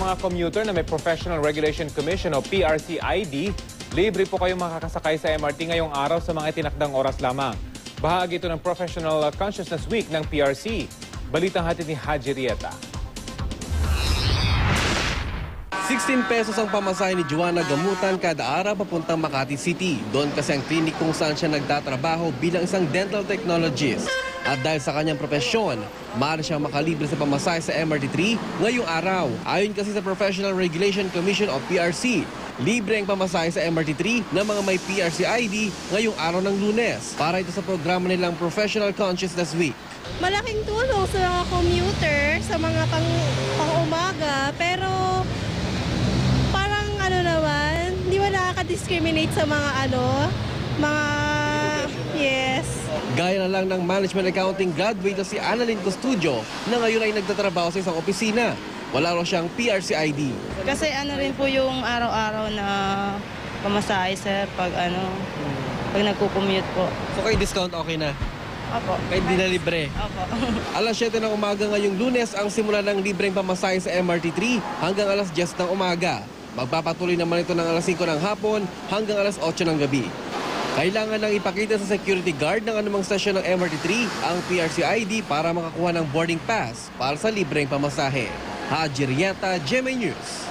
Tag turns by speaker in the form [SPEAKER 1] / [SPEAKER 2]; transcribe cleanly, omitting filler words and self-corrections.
[SPEAKER 1] mga commuter na may Professional Regulation Commission o PRC ID, libre po kayong makakasakay sa MRT ngayong araw sa mga itinakdang oras lamang. Bahagi ito ng Professional Consciousness Week ng PRC. Balitang hatid ni Haji Rieta.
[SPEAKER 2] 16 pesos ang pamasahe ni Joanna Gamutan kada araw papuntang Makati City. Doon kasi ang klinik kung saan siya nagtatrabaho bilang isang dental technologist. At dahil sa kanyang profesyon, maaari siyang makalibre sa pamasahe sa MRT3 ngayong araw. Ayon kasi sa Professional Regulation Commission o PRC, libre ang pamasahe sa MRT3 ng mga may PRC ID ngayong araw ng Lunes para ito sa programa nilang Professional Consciousness Week.
[SPEAKER 3] Malaking tulong sa mga commuter, sa mga pang-umaga, pero parang hindi mo nakaka-discriminate sa mga yes.
[SPEAKER 2] Gaya na lang ng Management Accounting graduate na si Annalyn Custudio na ngayon ay nagtatrabaho sa isang opisina. Wala raw siyang PRC ID.
[SPEAKER 4] Kasi rin po yung araw-araw na pamasahe sir pag nagko-commute po.
[SPEAKER 2] So kay discount okay na?
[SPEAKER 4] Opo.
[SPEAKER 2] Kahit di na libre?
[SPEAKER 4] Opo.
[SPEAKER 2] Alas 7 ng umaga ngayong Lunes ang simula ng libreng pamasahe sa MRT3 hanggang alas 10 ng umaga. Magpapatuloy naman ito ng alas 5 ng hapon hanggang alas 8 ng gabi. Kailangan nang ipakita sa security guard ng anumang stasyon ng MRT3 ang PRC ID para makakuha ng boarding pass para sa libreng pamasahe. Haji Rieta, GMA News.